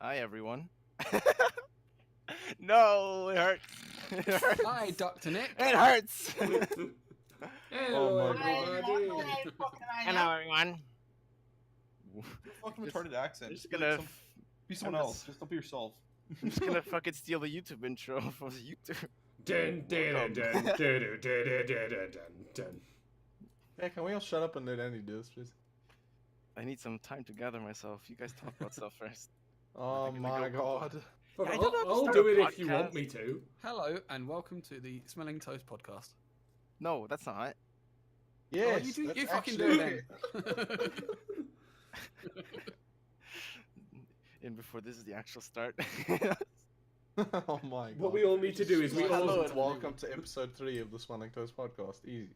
Hi everyone. No, it hurts. It hurts. Hi, Dr. Nick. It hurts. Hello, everybody. Hello everyone. Fucking retarded accent. I'm just gonna. Be someone else. Just don't be yourself. I'm just gonna fucking steal the YouTube intro from the YouTube. Dun, dun, dun, dun, dun, dun, dun, dun, dun. Hey, can we all shut up and let Andy do this, please? I need some time to gather myself. You guys talk about stuff first. Oh my god. Fuck, I don't know how to I'll start do a it if you podcast. want me to. Hello, and welcome to the Smelling Toast podcast. No, that's not it. Yes, you that's fucking actually- do it then. And before this is the actual start. Oh my god. What we all need to do is we all... Hello and welcome to episode 3 of the Smelling Toast podcast. Easy.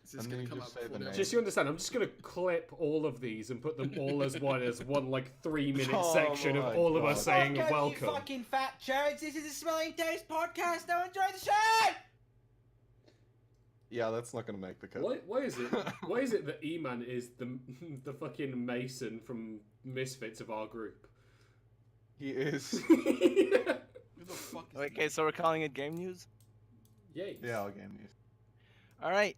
This is And going then to come you up just say before the the name. Just so you understand, I'm just going to clip all of these and put them all as one like 3-minute Oh section of my all of God. us saying Welcome, welcome. you fucking fat turds. This is the Smelling Toast podcast. Now enjoy the show. Yeah, that's not gonna make the cut. Why is it? Why is it that E-Man is the fucking Mason from Misfits of our group? He is. Who the fuck is Okay, so we're calling it game news. Yay! Yeah, I'll game news. All right.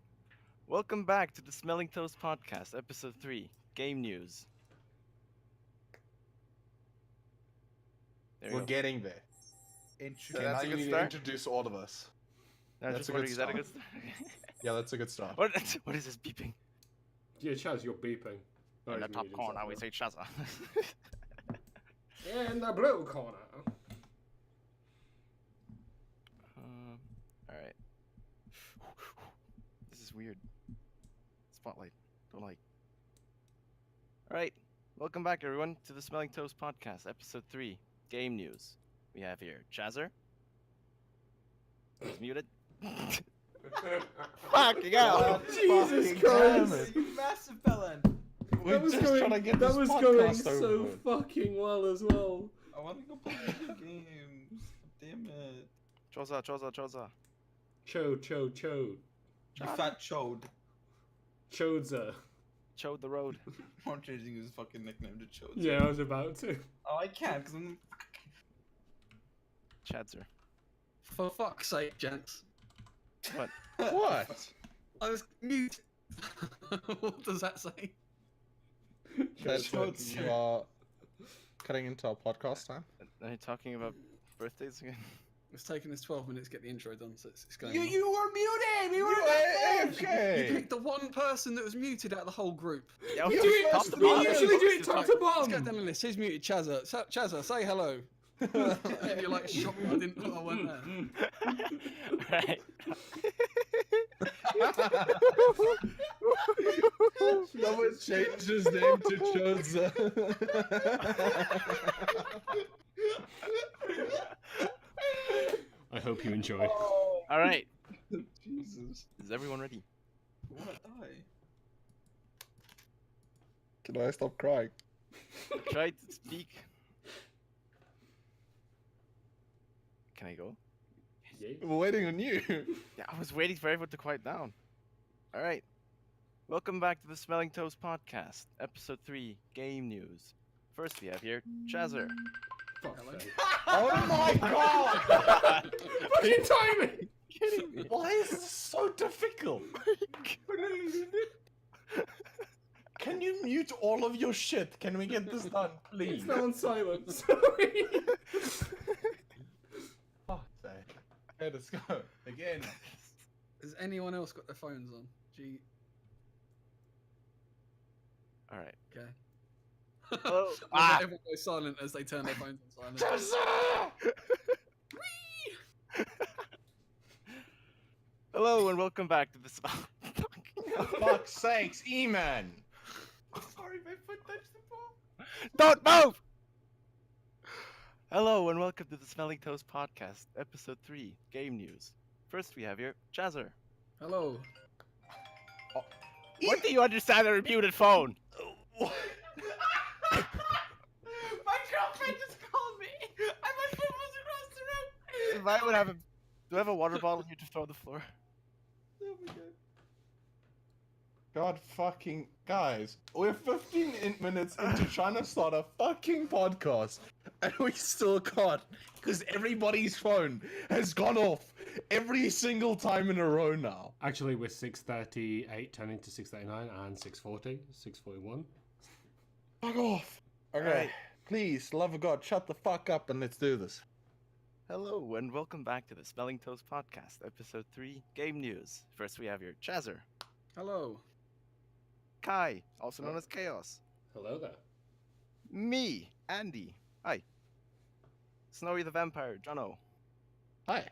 Welcome back to the Smelling Toast podcast, episode 3, game news. There we We're go. getting there. Okay, So that's now a you good need to start. introduce all of us. I'm that's just a good wondering, is that a good start. start? Yeah, that's a good start. What is this beeping? Yeah, Chaz, you're beeping. Oh, In the it's top muted corner, himself we now. say Chaza. In the blue corner. All right. This is weird. Spotlight. Don't like. All right. Welcome back, everyone, to the Smelling Toast podcast, episode 3, game news. We have here Chazer. He's muted. Fucking hell! Jesus Fucking Christ! damn it. You massive villain. We're just trying to get that this was podcast going over so with. fucking well as well. I want to go play video games. Damn it. Choza, Choza, Choza. Chode. You fat chode. Chodza. Chode the road. I'm changing his fucking nickname to chode. Yeah, I was about to. Oh, I can't because I'm. Chadzer. For fuck's sake, gents. What? What? I was mute. What does that say? That's Sure, what it's- you are cutting into our podcast time. Are you talking about birthdays again? It's taken us 12 minutes to get the intro done, so it's going You on. were muted. We were You muted. You AFK! picked the one person that was muted out of the whole group. Yeah, We we do it. top to We bottom. usually do it top to Let's go bottom. down the list. Who's muted? Chaza. Chaza, say hello. And you're like shocked I didn't know I went there. Right. Someone changed his name to Choza. I hope you enjoy. All right. Jesus. Is everyone ready? I want to die. Can I stop crying? Try to speak. Can I go? Yay. We're waiting on you. Yeah, I was waiting for everyone to quiet down. All right. Welcome back to the Smelling Toast podcast, episode 3, game news. First, we have here Chazer. Fuck's Hello? sake. Oh my god! Fucking timing! Kidding me? Why is this so difficult? Can you mute all of your shit? Can we get this done, please? It's now on silent. Sorry. Fuck's sake. Okay, let's go. Again. Has anyone else got their phones on? Gee, All right. okay. Hello. Ah. Everyone goes silent as they turn their phones on silent. Hello and welcome back to the For fuck's sakes, E-Man! Sorry, my foot touched the ball. Don't move! Hello and welcome to the Smelling Toast podcast, episode 3, game news. First, we have here Chazer. Hello. What do you understand on a muted phone? My girlfriend just called me. My phone was across the room. If I would have a, do I have a water bottle here to throw on the floor? Oh my god. God fucking guys, we're 15 minutes into trying to start a fucking podcast, and we still can't, because everybody's phone has gone off every single time in a row now. Actually, we're 6:38 turning to 6:39 and 6:40, 6:41. Fuck off. Okay, Alright. please, love of God, shut the fuck up and let's do this. Hello, and welcome back to the Smelling Toast Podcast, Episode 3, Game News. First, we have your Chazzer, Hello. Kai, also known as Chaos, Hello there. me, Andy, hi, Snowy the Vampire, Jono, Hi.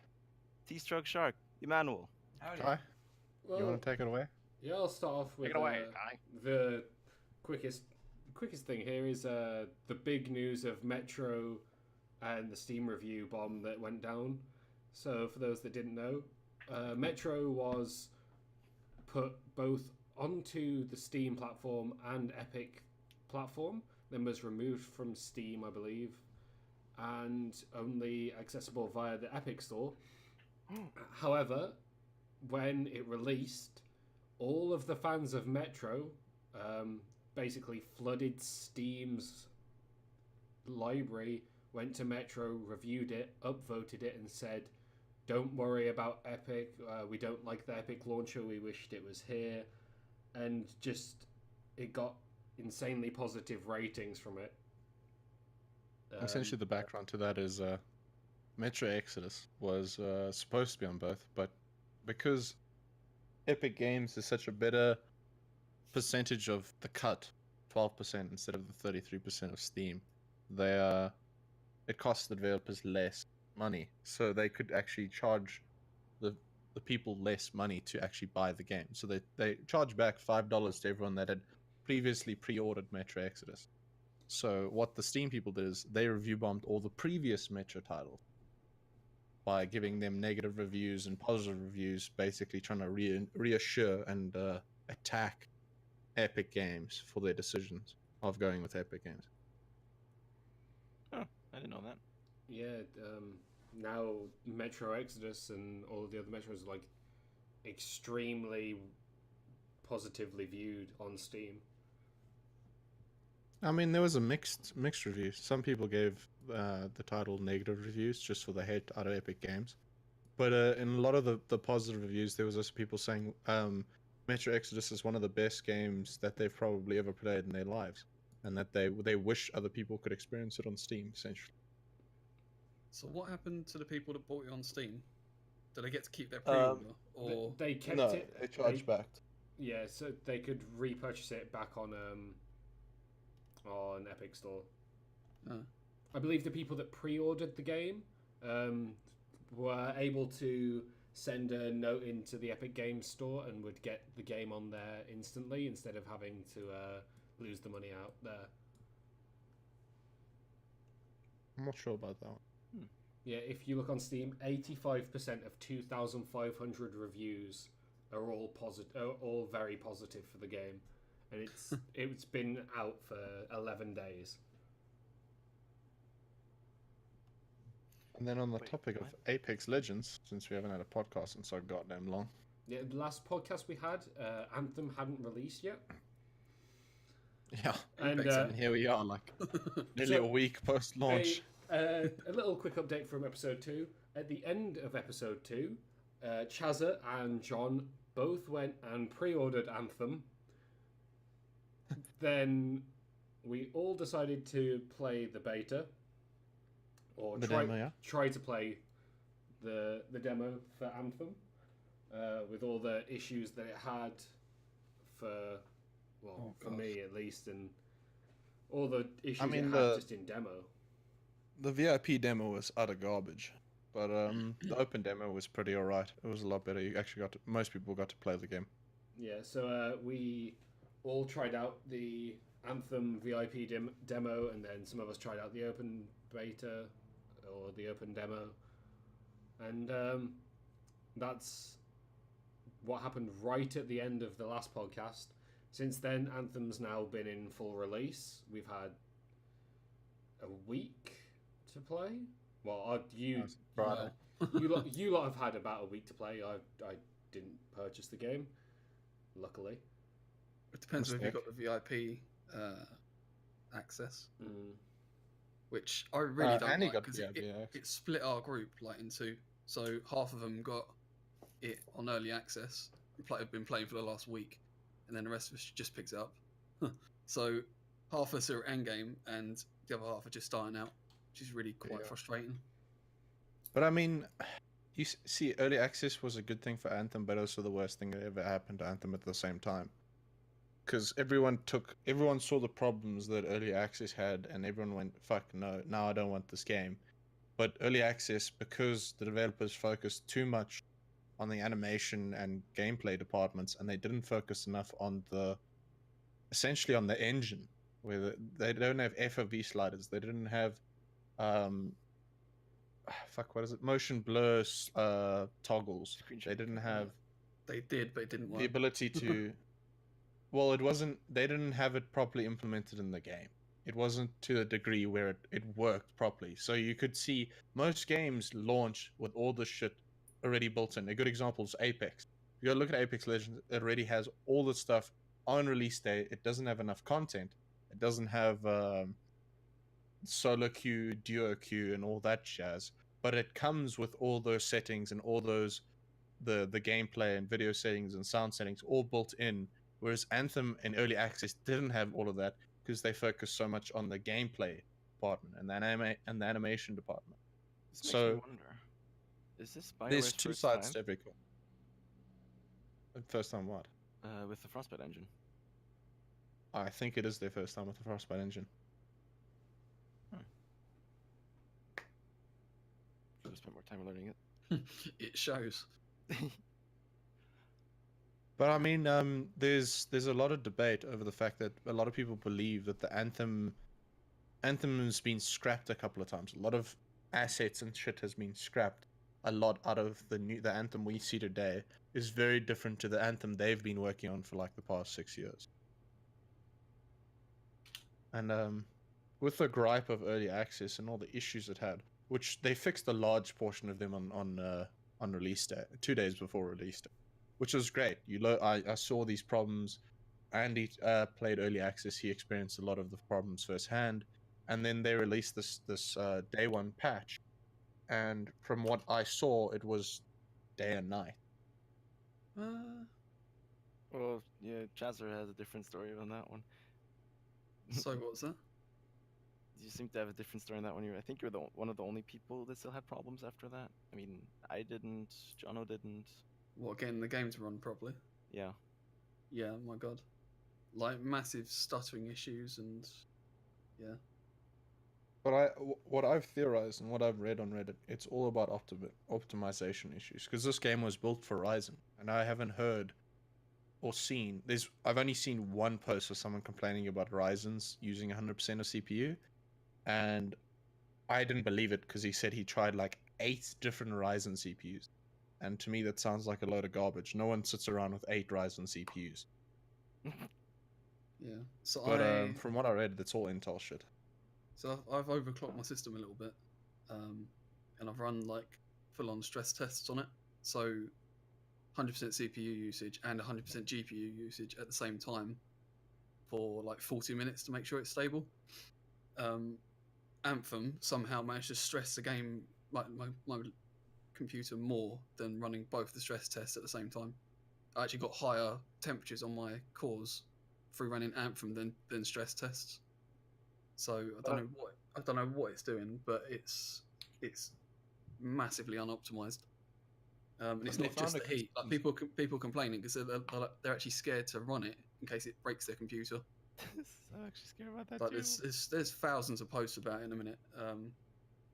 T-Stroke Shark, Emmanuel. Howdy. Hi. Well, You want to take it away? yeah, I'll start off with Take it away, Kai. the quickest thing here is the big news of Metro and the Steam review bomb that went down. So for those that didn't know, Metro was put both onto the Steam platform and Epic platform, then was removed from Steam, I believe, and only accessible via the Epic store. However, when it released, all of the fans of Metro basically flooded Steam's library, went to Metro, reviewed it, upvoted it, and said, "Don't worry about Epic. We don't like the Epic launcher. We wished it was here." And just, it got insanely positive ratings from it. Essentially, the background to that is Metro Exodus was supposed to be on both, but because Epic Games is such a better percentage of the cut, 12% instead of the 33% of Steam, it costs the developers less money, so they could actually charge the people less money to actually buy the game. So they charge back $5 to everyone that had previously pre-ordered Metro Exodus. So what the Steam people did is they review bombed all the previous Metro titles by giving them negative reviews and positive reviews, basically trying to reassure and attack Epic Games for their decisions of going with Epic Games. Oh, I didn't know that. Yeah, now Metro Exodus and all of the other Metros are like extremely positively viewed on Steam. I mean, there was a mixed review. Some people gave the title negative reviews just for the hate out of Epic Games, but in a lot of the positive reviews, there was also people saying Metro Exodus is one of the best games that they've probably ever played in their lives, and that they wish other people could experience it on Steam, essentially. So what happened to the people that bought it on Steam? Do they get to keep their pre-order? Or They kept No, it. they charge back. Yeah, so they could repurchase it back on Epic Store. I believe the people that pre-ordered the game were able to send a note into the Epic Games Store and would get the game on there instantly instead of having to lose the money out there. I'm not sure about that one. Yeah, if you look on Steam, 85% of 2,500 reviews are all all very positive for the game, and it's been out for 11 days. And then on the Wait, topic of what? Apex Legends, since we haven't had a podcast in so goddamn long. Yeah, the last podcast we had, Anthem hadn't released yet. Yeah, And, Apex, and here we are, like nearly So, a week post-launch. A little quick update from episode 2. At the end of episode 2, Chazza and John both went and pre-ordered Anthem. Then we all decided to play the beta, or The demo, yeah. try to play the demo for Anthem, with all the issues that it had for me at least, and all the issues mean, it had just in demo. The VIP demo was utter garbage, but the open demo was pretty alright. It was a lot better. You actually most people got to play the game. Yeah, so we all tried out the Anthem VIP demo, and then some of us tried out the open beta or the open demo, and that's what happened right at the end of the last podcast. Since then, Anthem's now been in full release. We've had a week to play. Well, you lot have had about a week to play. I didn't purchase the game, luckily. It depends That's if you've fair. got the VIP access, Mm. which I really don't Andy like got because VIP access. it split our group like in two. So half of them got it on early access, have been playing for the last week, and then the rest of us just picks it up. So half of us are at endgame, and the other half are just starting out, which is really quite Yeah. frustrating. But I mean, you see, early access was a good thing for Anthem, but also the worst thing that ever happened to Anthem at the same time. Because everyone saw the problems that early access had, and everyone went, "Fuck no! Now I don't want this game." But early access, because the developers focused too much on the animation and gameplay departments, and they didn't focus enough on essentially on the engine, where they don't have FOV sliders, they didn't have what is it, motion blur toggles, Screen they didn't shaker. have They did, but it didn't work. the ability to well, they didn't have it properly implemented in the game. It wasn't to a degree where it worked properly. So you could see most games launch with all this shit already built in. A good example is Apex. If you go look at Apex Legends, it already has all the stuff on release day. It doesn't have enough content. It doesn't have solo queue, duo queue, and all that jazz. But it comes with all those settings and all those the gameplay and video settings and sound settings all built in. Whereas Anthem in early access didn't have all of that because they focused so much on the gameplay department and the animation department. This makes So me wonder: is this there's BioWare's two first sides time to every coin. First time what? with the Frostbite engine? I think it is their first time with the Frostbite engine. Should have spent more time learning it. It shows. But I mean, there's a lot of debate over the fact that a lot of people believe that the Anthem has been scrapped a couple of times. A lot of assets and shit has been scrapped. A lot out of the Anthem we see today is very different to the Anthem they've been working on for like the past 6 years. And with the gripe of early access and all the issues it had, which they fixed a large portion of them on release day, 2 days before release day, which was great. I saw these problems. Andy played early access. He experienced a lot of the problems firsthand, and then they released this day one patch, and from what I saw, it was day and night. Well, yeah, Chazzer has a different story on that one. So what was that? You seem to have a different story on that one. I think you're one of the only people that still had problems after that. I mean, I didn't. Jono didn't. What, getting the game to run properly? Yeah. Yeah, my god. Like massive stuttering issues and yeah. But what I've theorized and what I've read on Reddit, it's all about optimization issues because this game was built for Ryzen, and I haven't heard or seen. I've only seen one post of someone complaining about Ryzen's using 100% of CPU, and I didn't believe it because he said he tried like 8 different Ryzen CPUs, and to me that sounds like a load of garbage. No one sits around with 8 Ryzen CPUs. Yeah. So But from what I read, that's all Intel shit. So I've overclocked my system a little bit, and I've run like full-on stress tests on it. So 100% CPU usage and 100% GPU usage at the same time for like 40 minutes to make sure it's stable. Anthem somehow managed to stress the game, like my computer, more than running both the stress tests at the same time. I actually got higher temperatures on my cores through running Anthem than stress tests. So I don't know what it's doing, but it's massively unoptimized. And it's They not just found the a heat. Like people complaining because they're actually scared to run it in case it breaks their computer. I'm actually scared about that But too. there's thousands of posts about it in a minute.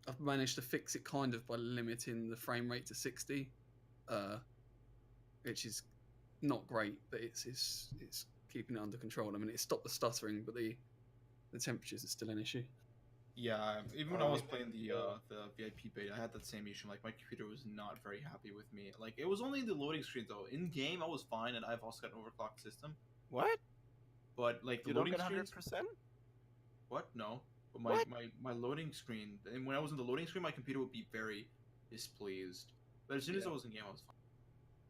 I've managed to fix it kind of by limiting the frame rate to 60, which is not great, but it's keeping it under control. I mean, it stopped the stuttering, but the temperatures are still an issue. Yeah, even when I was playing the VIP beta, I had that same issue. Like my computer was not very happy with me. Like it was only the loading screen though. In game, I was fine, and I've also got an overclocked system. What? But like the You don't loading get screens, 100%? what? No. But What? my loading screen, and when I was in the loading screen, my computer would be very displeased. But as soon as I was in game, I was fine.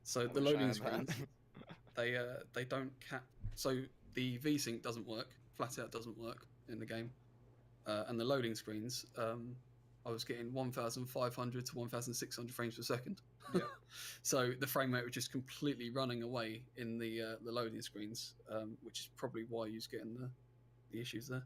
So I the wish I loading had that. screens, they don't cap. So the VSync doesn't work. Flat out doesn't work in the game, and the loading screens. I was getting 1,500 to 1,600 frames per second. Yeah. So the frame rate was just completely running away in the loading screens, which is probably why you're getting the issues there.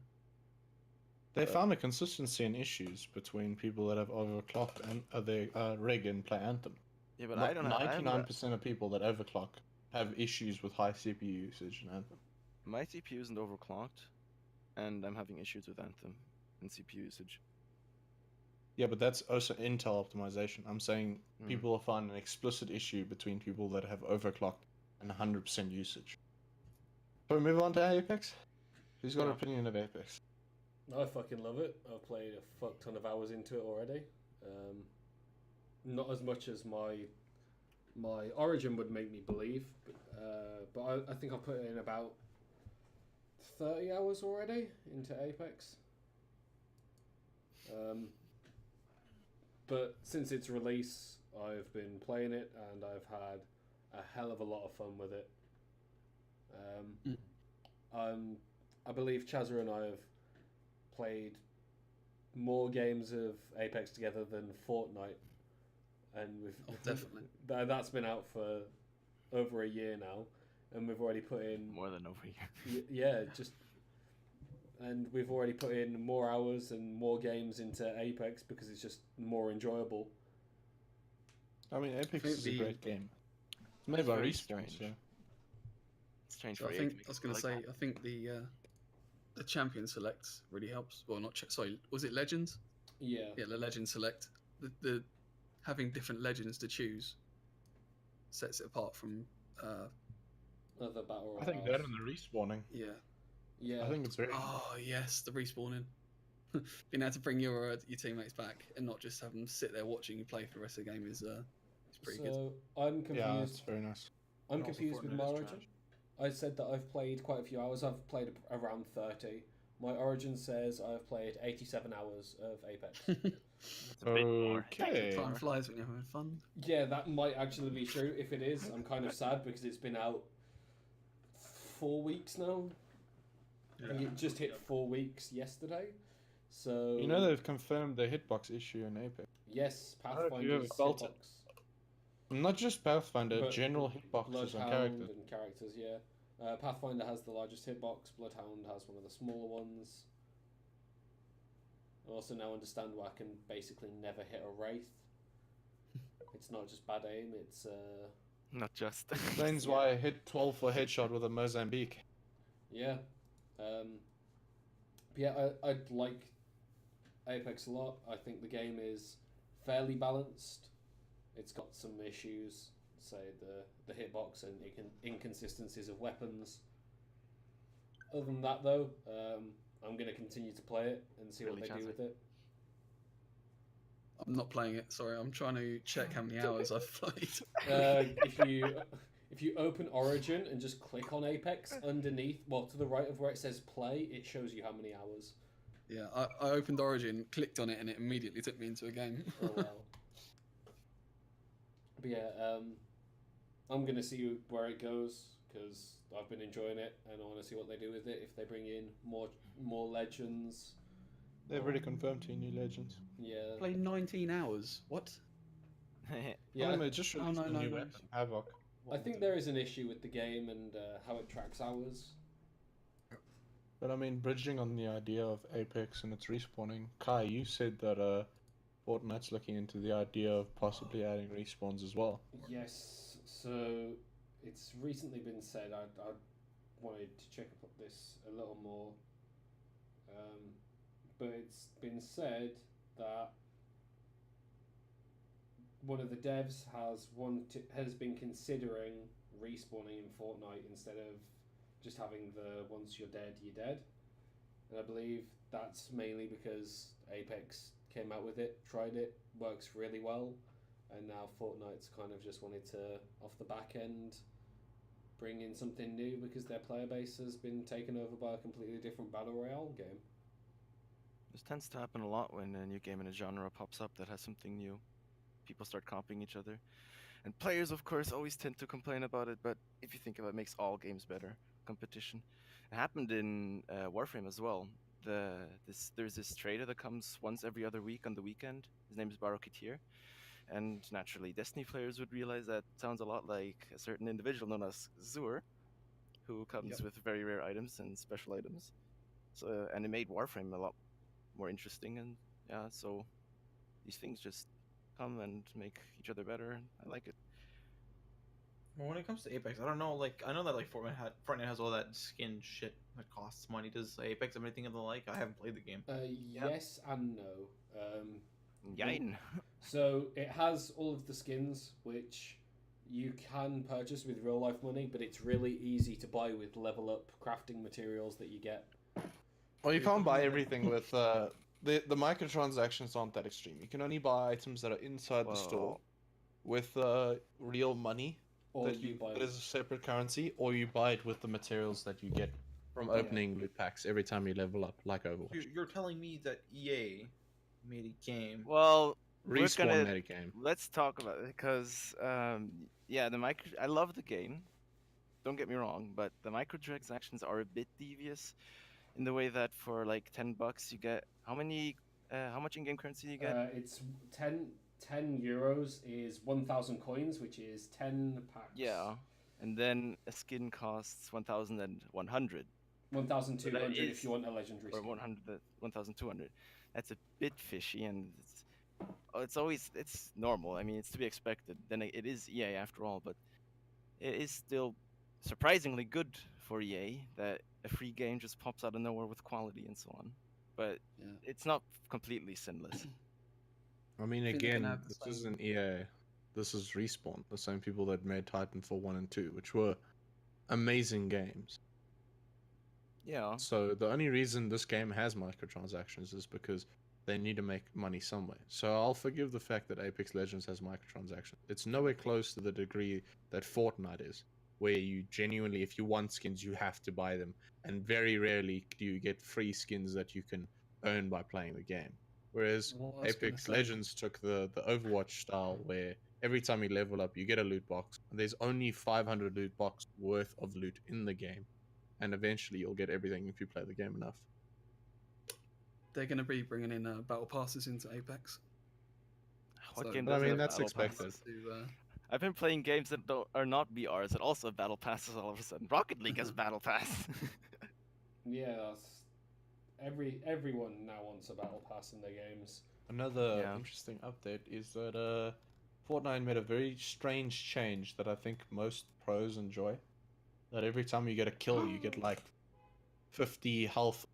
They found a consistency in issues between people that have overclocked and their rig and play Anthem. Yeah, but I don't have. 99% of people that overclock have issues with high CPU usage in Anthem. My CPU isn't overclocked, and I'm having issues with Anthem and CPU usage. Yeah, but that's also Intel optimization. I'm saying people will find an explicit issue between people that have overclocked and 100% usage. So we move on to Apex. Who's got an opinion of Apex? I fucking love it. I've played a fuck ton of hours into it already. Not as much as my Origin would make me believe, but I think I've put in about 30 hours already into Apex. But since its release, I've been playing it and I've had a hell of a lot of fun with it. I believe Chazza and I have played more games of Apex together than Fortnite, and we've Definitely. that's been out for over a year now, and we've already put in More than over a year. And we've already put in more hours and more games into Apex because it's just more enjoyable. I mean, Apex is a the- great game. It's made by very Respawn, strange. so... Strange So for I EA think to make I was it going to like say that. I think the champion select really helps. Well, not sorry, was it legends? Yeah. Yeah, the legend select. The having different legends to choose sets it apart from Other battle I think royales. that and the respawning. Yeah. I think it's very... Oh yes, the respawning. Being able to bring your teammates back and not just have them sit there watching you play for the rest of the game is pretty good. So I'm confused. Yeah, it's very nice. I'm And also confused with Fortnite my is Origin. trash. I said that I've played quite a few hours. I've played around 30. My Origin says I've played 87 hours of Apex. It's a bit more. Okay. Time flies when you're having fun. Yeah, that might actually be true. If it is, I'm kind of sad because it's been out 4 weeks now. I think it just hit 4 weeks yesterday. So You know they've confirmed the hitbox issue in Apex. yes, I don't know if you Pathfinder's ever felt it. hitbox. Not just Pathfinder, But general hitboxes on Bloodhound characters. and characters, yeah. Pathfinder has the largest hitbox. Bloodhound has one of the smaller ones. I also now understand why I can basically never hit a wraith. It's not just bad aim. It's Not just. Explains why I hit 12 for headshot with a Mozambique. yeah. Yeah, I like Apex a lot. I think the game is fairly balanced. It's got some issues, say the hitbox and inconsistencies of weapons. Other than that, though, I'm going to continue to play it and see what Really, they do Chazzy? with it. I'm not playing it. Sorry, I'm trying to check how many hours I've played. If you open Origin and just click on Apex underneath, well, to the right of where it says play, it shows you how many hours. Yeah, I opened Origin, clicked on it, and it immediately took me into a game. Oh well. But yeah, I'm gonna see where it goes because I've been enjoying it, and I want to see what they do with it. If they bring in more legends, They've already confirmed 2 new legends. yeah, Played 19 hours. What? yeah. I mean, just released no, a no, new no. weapon, Havoc. I think there is an issue with the game and how it tracks hours. But I mean, bridging on the idea of Apex and its respawning, Kai, you said that Fortnite's looking into the idea of possibly adding respawns as well. Yes, so it's recently been said. I wanted to check up this a little more, but it's been said that one of the devs has been considering respawning in Fortnite instead of just having the once you're dead, and I believe that's mainly because Apex came out with it, tried it, works really well, and now Fortnite's kind of just wanted to, off the back end, bring in something new because their player base has been taken over by a completely different battle royale game. This tends to happen a lot when a new game in a genre pops up that has something new. People start copying each other. And players, of course, always tend to complain about it, but if you think about it, it makes all games better. Competition. happened in Warframe as well. There's this trader that comes once every other week on the weekend. His name is Baroketeer, and naturally, Destiny players would realize that sounds a lot like a certain individual known as Zur, who comes Yep. with very rare items and special items. So, and it made Warframe a lot more interesting, and yeah, so these things just come and make each other better. I like it. Well, when it comes to Apex, I don't know. Like, I know that like Fortnite has all that skin shit that costs money. Does Apex have anything of the like? I haven't played the game. Yes and no. Yine. So it has all of the skins which you can purchase with real life money, but it's really easy to buy with level up crafting materials that you get. Well, you can't buy everything with the microtransactions aren't that extreme. You can only buy items that are inside the store with real money Or that you buy that is a separate currency, or you buy it with the materials that you get from opening loot packs every time you level up, like Overwatch. You're telling me that EA made a game. Well, we're Respawn gonna made a game. let's talk about it because yeah, I love the game. Don't get me wrong, but the microtransactions are a bit devious in the way that for like $10 you get how much in-game currency do you get? It's 10 euros is 1,000 coins, which is 10 packs. Yeah, and then a skin costs 1,100 1,200 is- if you want a legendary or skin. 1,200. That's a bit fishy, and it's normal. I mean, it's to be expected. Then it is EA after all, but it is still surprisingly good for EA that a free game just pops out of nowhere with quality and so on. But Yeah. it's not completely sinless. I mean, I think they're gonna again, have the this same- isn't EA. This is Respawn, the same people that made Titanfall 1 and 2, which were amazing games. Yeah. So the only reason this game has microtransactions is because they need to make money somewhere. So I'll forgive the fact that Apex Legends has microtransactions. It's nowhere close to the degree that Fortnite is, where you genuinely, if you want skins, you have to buy them. And very rarely do you get free skins that you can earn by playing the game. Whereas What I was gonna Apex say- Legends took the Overwatch style, where every time you level up, you get a loot box. And there's only 500 loot box worth of loot in the game. And eventually you'll get everything if you play the game enough. They're going to be bringing in battle passes into Apex. What So- game But I doesn't mean, have that's battle expected. passes? To, I've been playing games that are not BRs that also have battle passes all of a sudden. Rocket League has battle pass. Yeah, everyone now wants a battle pass in their games. Another Yeah. interesting update is that Fortnite made a very strange change that I think most pros enjoy. That every time you get a kill, you get like 50 health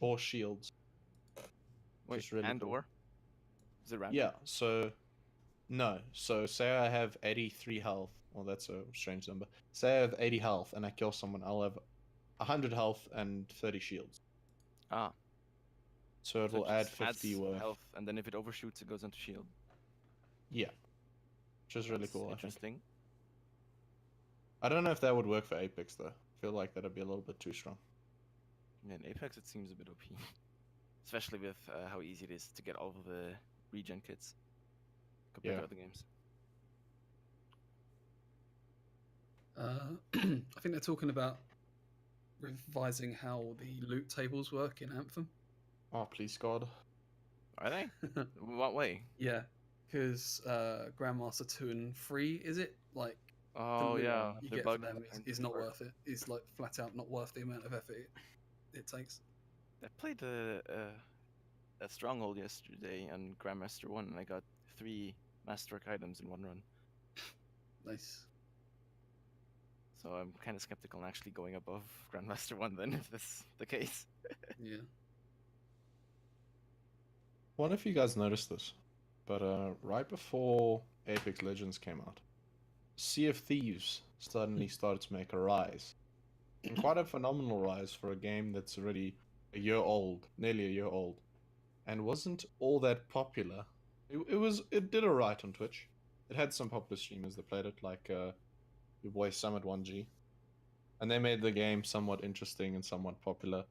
or shields. Wait, Just really and cool. or? Is it random? Yeah, so no. So say I have 83 health. Well, that's a strange number. Say I have 80 health and I kill someone, I'll have 100 health and 30 shields. Ah. So it So will it add just 50 adds worth. health, and then if it overshoots, it goes into shield. Yeah. Which is really That's cool, I think. interesting. I don't know if that would work for Apex though. I feel like that'd be a little bit too strong. In Apex, it seems a bit OP, especially with how easy it is to get all of the regen kits compared Yeah. to other games. I think they're talking about revising how the loot tables work in Anthem. Oh, please God. Are they? In what way? Yeah, because Grandmaster 2 and 3, is it? Like, the Oh loot yeah, you they're get for bugged them apparently is not for- worth it. It's like flat out not worth the amount of effort it takes. I played a stronghold yesterday on Grandmaster 1, and I got 3 masterwork items in one run. Nice. So I'm kind of skeptical on actually going above Grandmaster 1 then, if that's the case. Yeah. Wonder if you guys noticed this, but right before Apex Legends came out, Sea of Thieves suddenly started to make a rise. And quite a phenomenal rise for a game that's already a year old, nearly a year old, and wasn't all that popular. It did alright on Twitch. It had some popular streamers that played it, like your boy Summit1G, and they made the game somewhat interesting and somewhat popular.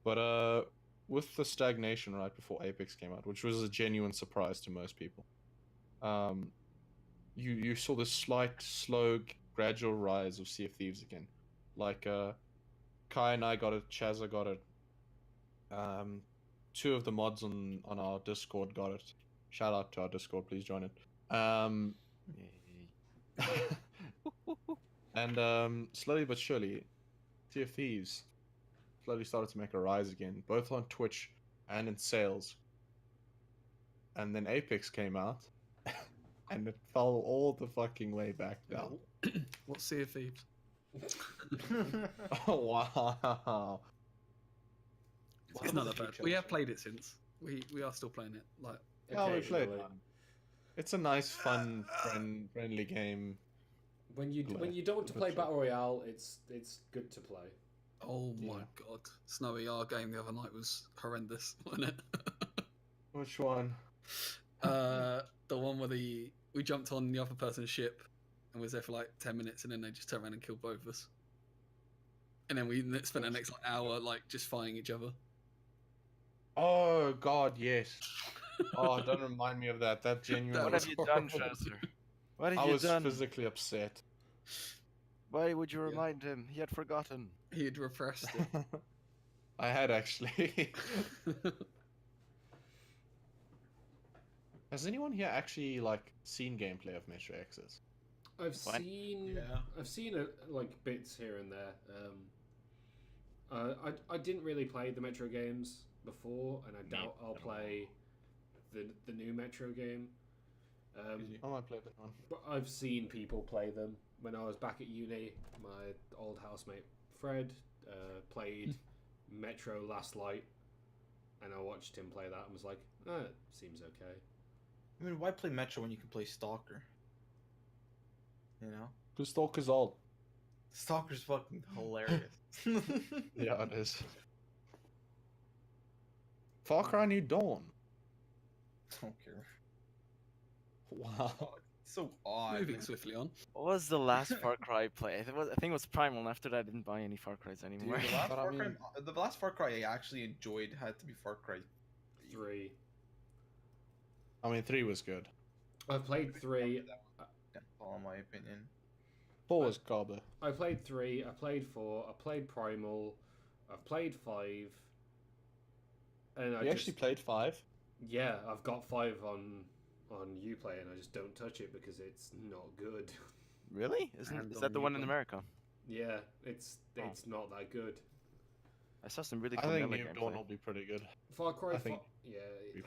But with the stagnation right before Apex came out, which was a genuine surprise to most people, you saw this slight, slow, gradual rise of Sea of Thieves again. Like Kai and I got it. Chazza got it. Two of the mods on our Discord got it. Shout out to our Discord, please join it. And slowly but surely, Sea of Thieves slowly started to make a rise again, both on Twitch and in sales. And then Apex came out, and it fell all the fucking way back down. What's Sea of Thieves? Oh wow! It's not that bad. We have played it since. We are still playing it. Like, Yeah, we played occasionally. it. It's a nice, fun, friendly game. When you don't want to play Battle Royale, it's good to play. oh my Yeah. god, Snowy, our game the other night was horrendous, wasn't it? Which one? The one where we jumped on the other person's ship and was there for like 10 minutes, and then they just turned around and killed both of us. And then we spent the next like, hour like just fighting each other. Oh God, yes. Oh, don't remind me of that. That genuinely. What was have you done, horrible. Chaucer? What I have you was done? physically upset. Why would you Yeah. remind him? He had forgotten. He had repressed it. I had actually. Has anyone here actually like seen gameplay of Metro Exodus? I've What? seen Yeah. I've seen like bits here and there. I didn't really play the Metro games before, and I doubt I'll play the new Metro game. I might play that one. But I've seen people play them. When I was back at uni, my old housemate Fred played Metro Last Light, and I watched him play that and was like, it seems okay. I mean, why play Metro when you can play Stalker? You know? Because Stalker's old. Stalker's fucking hilarious. Yeah, it is. Far Cry New Dawn. Don't care. Wow. It's so odd. Moving swiftly on. What was the last Far Cry play? I think it was Primal, and after that I didn't buy any Far Cries Dude, anymore. the last, But I Far Cry, mean- the last Far Cry I actually enjoyed had to be Far Cry 3. I mean, 3 was good. I've played 3. Downfall, in my opinion. 4 was gobber. I played 3. I played 4. I played Primal. I've played 5. And I You just actually played 5? yeah, I've got 5 on Uplay, and I just don't touch it because it's not good. Really? Is that the one in America? Yeah, it's not that good. I saw some really I cool think Melee New gameplay. Dawn will be pretty good. Far Cry. I think- Yeah.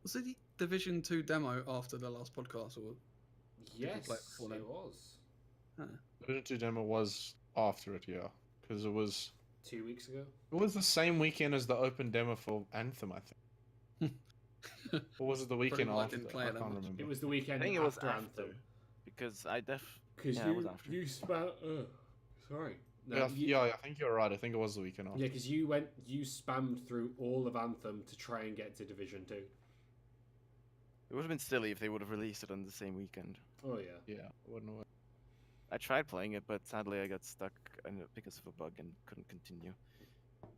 Was it the Division 2 demo after the last podcast, or Yes, play it before then? it was Division 2 demo was after it, yeah. Because it was 2 weeks ago. the same weekend as the open demo for Anthem, I think. Or was it the weekend why I after? didn't play I it that can't much. remember. It was the I weekend think it was after after, Anthem. because Because yeah, it was after. you sorry. No, Yeah, you- yeah, I think you're right. I think it was the weekend after. Yeah, because you spammed through all of Anthem to try and get to Division 2. It would have been silly if they would have released it on the same weekend. Oh yeah. Yeah, wouldn't have. I tried playing it, but sadly I got stuck because of a bug and couldn't continue.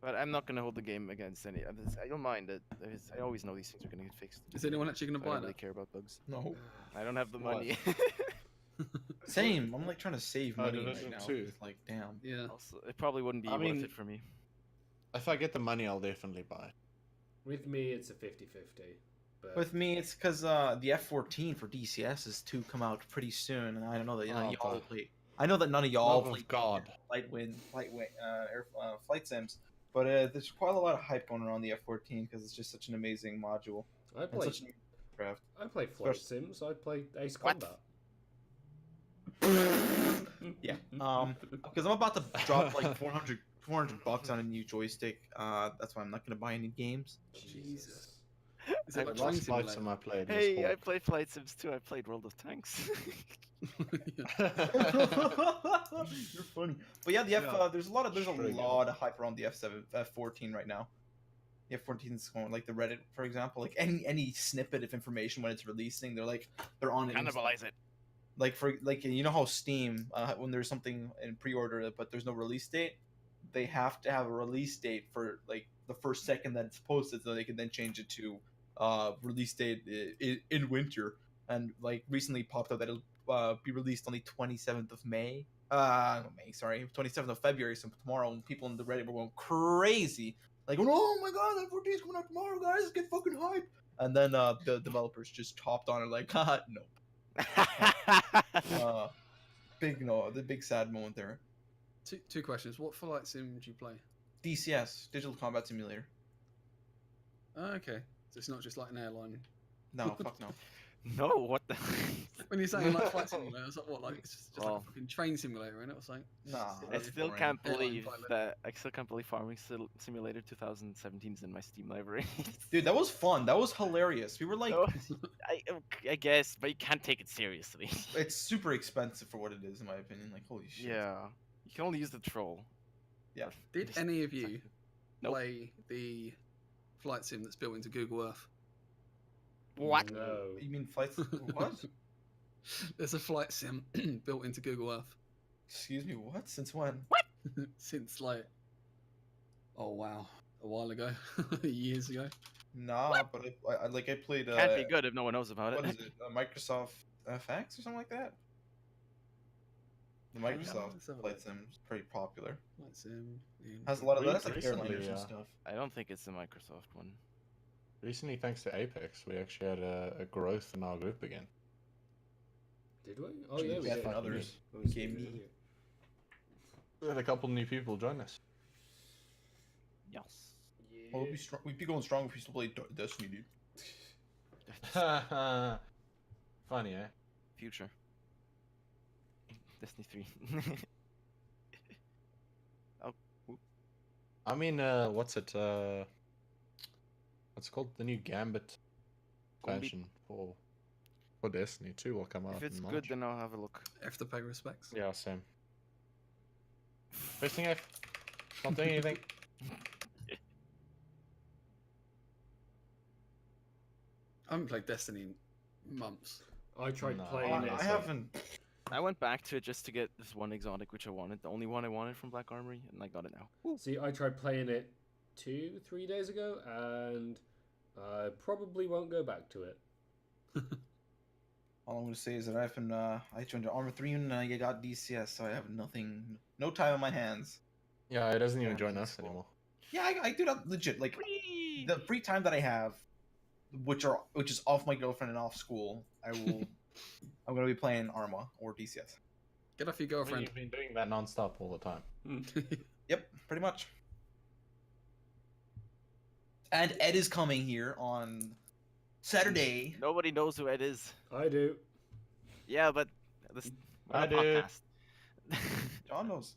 But I'm not gonna hold the game against any. I don't mind it. I always know these things are gonna get fixed. is anyone actually going I to buy don't really that? care about bugs. No. I don't have the What? money. Same. I'm like trying to save money Division right now. 2. It's like, damn. Yeah. Also, it probably wouldn't be I mean- worth it for me. If I get the money, I'll definitely buy. With me, it's a 50-50. But With me, it's because the F-14 for DCS is to come out pretty soon, and I don't know that none of y'all God. play. I know that none of y'all Love play of God. flight sims, but there's quite a lot of hype going around the F-14 because it's just such an amazing module I and play such an craft. I play Flight Especially- Sims. I play Ace What? Combat. Yeah. Because I'm about to drop like 400 bucks on a new joystick. That's why I'm not gonna buy any games. Jesus. Is I it like The Train last Flight Simulator? Sim I played was Hey, I horrible. played Flight Sims too. I played World of Tanks. You're funny. But yeah, the F. Yeah. There's a Pretty good. lot of hype around the F-14 right now. The F-14 is going like the Reddit, for example. Like any snippet of information when it's releasing, they're on it. Cannibalize it. Like you know how Steam when there's something in pre-order but there's no release date, they have to have a release date for like the first second that it's posted so they can then change it to release date in winter. And like recently popped up that it'll be released on the 27th of May May, sorry, 27th of February. So tomorrow, and people in the Reddit were going crazy, like, oh my god, that 14 is coming out tomorrow, guys, let's get fucking hyped. And then the developers just hopped on it like, haha, no. The big sad moment there. Two questions. What flight sim do you play? DCS, Digital Combat Simulator. Oh, okay. So it's not just like an airline. No, fuck no. No, what the? When you're saying like flight simulator, it's like what? Like it's just like Well, a fucking train simulator, isn't it? Or something? Nah, I that's still boring. can't Airline believe pilot. that. I still can't believe Farming Simulator 2017 is in my Steam library. Dude, that was fun. That was hilarious. We were like, No, I guess, but you can't take it seriously. it's super expensive for what it is, in my opinion. Like, holy shit. Yeah, you can only use the troll. Yeah. Did Just- any of you Nope. play the flight sim that's built into Google Earth? What? No. You mean flights? What? There's a flight sim built into Google Earth Excuse me, what? Since when? since like, oh wow, a while ago, years ago. Nah, but I played. Can't be good if no one knows about What it. is it? Microsoft FX or something like that? The Microsoft let's have a flight look. sim is pretty popular. Flight sim. Has a lot of Re- that's like recently, airliners and yeah. stuff. I don't think it's the Microsoft one. Recently, thanks to Apex, we actually had a growth in our group again. Did we? Oh Actually, yeah, we Jeff did. and others That was gave good, me- yeah. We had a couple new people join us. Yes. Well, we'd be strong. We'd be going strong if we still played Destiny, dude. Funny, eh? Future. Destiny 3. I mean, what's it? What's it called? The new Gambit expansion for Destiny 2 will come out If it's in good, March. then I'll have a look. F to pay respects. Yeah, same. Pressing F. Not doing anything. I haven't played Destiny in months. I tried No. playing it. I haven't. I went back to it just to get this one exotic which I wanted, the only one I wanted from Black Armory, and I got it now. See, I tried playing it 2-3 days ago, and I probably won't go back to it. All I'm gonna say is that I joined the Armor 3 and I got DCS, so I have no time on my hands. Yeah, it doesn't even Yeah, join that's us cool. anymore. Yeah, I do that legit. Like the free time that I have, which is off my girlfriend and off school, I'm gonna be playing Arma or DCS. Get off your I mean, girlfriend. you've been doing that non-stop all the time. Yep, pretty much. And Ed is coming here on Saturday. Nobody knows who Ed is. I do. Yeah, but this we're on I a do. podcast. John knows.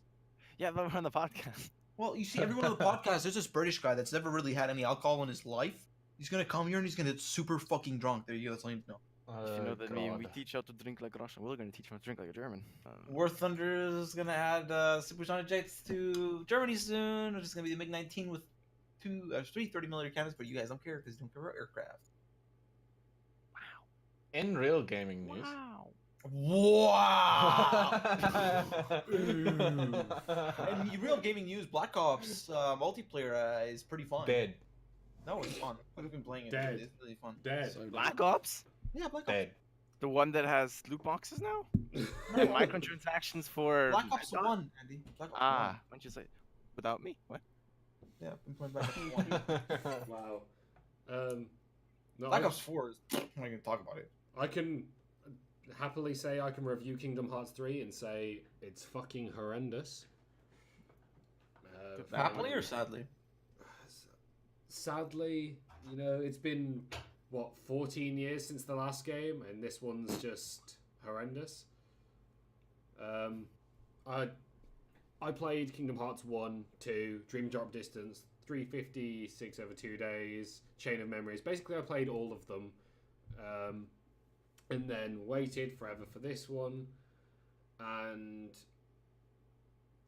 Yeah, but we're on the podcast. Well, you see, everyone on the podcast, there's this British guy that's never really had any alcohol in his life. He's gonna come here and he's gonna get super fucking drunk. There you go. That's all you need to know. If you know that meme, we God. teach how to drink like Russian. We're gonna teach him how to drink like a German. War Thunder is gonna add supersonic jets to Germany soon, which is gonna be the MiG-19 with three 30mm cannons. But you guys don't care because you don't care about aircraft. In real gaming news. Wow. Wow! And real gaming news, Black Ops multiplayer is pretty fun. Dead. No, it's fun. I've been playing it. Dead. It's really fun. Dead. So Black Ops, Yeah, Black Ops. Dead. the one that has loot boxes now, No, microtransactions for Black Ops 1, Andy. Black Ops 1. Ah, why don't you say without me? What? Yeah, I've been playing Black Ops 1. Wow. No, Black Ops 4 is. I'm not gonna talk about it. I can happily say I can review Kingdom Hearts 3 and say it's fucking horrendous. Happily or sadly? Sadly, you know, it's been, what, 14 years since the last game, and this one's just horrendous. I played Kingdom Hearts 1, 2, Dream Drop Distance, 356 over 2 days, Chain of Memories. Basically, I played all of them. And then waited forever for this one, and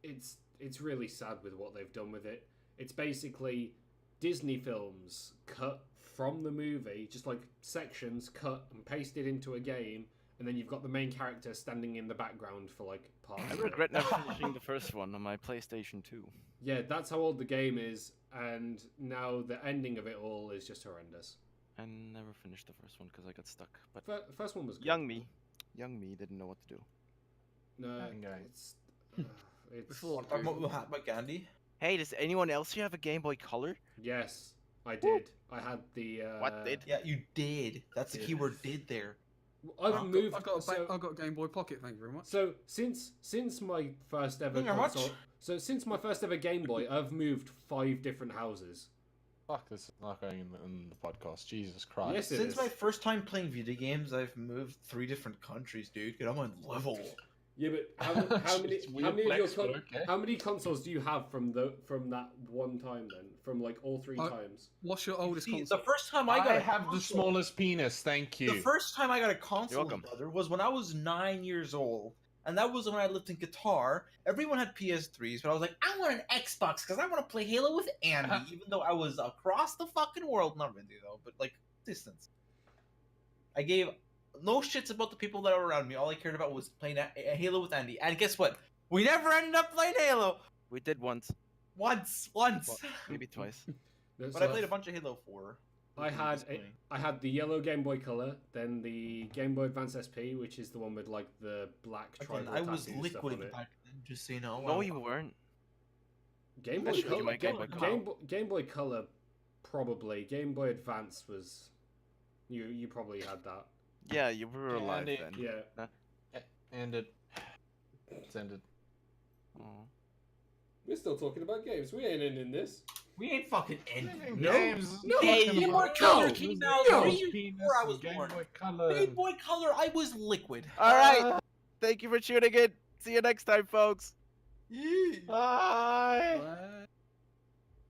it's really sad with what they've done with it. It's basically Disney films cut from the movie, just like sections cut and pasted into a game, and then you've got the main character standing in the background for like part I of it. regret not finishing the first one on my PlayStation 2. Yeah, that's how old the game is, and now the ending of it all is just horrendous. I never finished the first one because I got stuck. But First one was good. young me didn't know what to do. No, Okay. It's Before- Talking about Mahatma Gandhi. Hey, does anyone else here have a Game Boy Color? yes, I did. I had the. What did? Yeah, you did. That's the Yeah. keyword "did" there. I've moved. I've got a so, I've got a Game Boy Pocket. Thank you very much. so since my first ever Thank you very much. console, so since my first ever Game Boy, I've moved 5 different houses. Fuck, this is not going in the podcast. Jesus Christ. Yes, it Since is. my first time playing video games, I've moved 3 different countries, dude. Get on my level. Yeah, but how many It's weird of your flex, but okay. how many consoles do you have from that one time then? From like all 3 I- times? What's your oldest See, console? the first time I I got a have the console- smallest penis. Thank you. The first time I got a console, welcome. brother, was when I was 9 years old. And that was when I lived in Qatar. Everyone had PS3s, but I was like, I want an Xbox because I want to play Halo with Andy, even though I was across the fucking world. Not really, though, but like, distance. I gave no shits about the people that were around me. All I cared about was playing a Halo with Andy. And guess what? We never ended up playing Halo. We did once, Once. maybe twice. But I played a bunch of Halo 4. I had the yellow Game Boy Color, then the Game Boy Advance SP, which is the one with like the black Again, tribal I was tattoo stuff liquid on it. back then, just so you know. No, you weren't. Game I Boy showed you Color. my Game Boy Color. Game Boy Color, probably. Game Boy Advance was. You probably had that. Yeah, you were Yeah, alive they- then. Yeah. Ended. It's ended. Aw. We're still talking about games. We ain't ending this. We ain't fucking ending. No, Games. no, Hey, Talking Game Boy about Color games. came out no. 3 years Penis before I and was Game born. Boy Color. Game Boy Color, I was liquid. All right. Thank you for tuning in. See you next time, folks. Bye. Bye.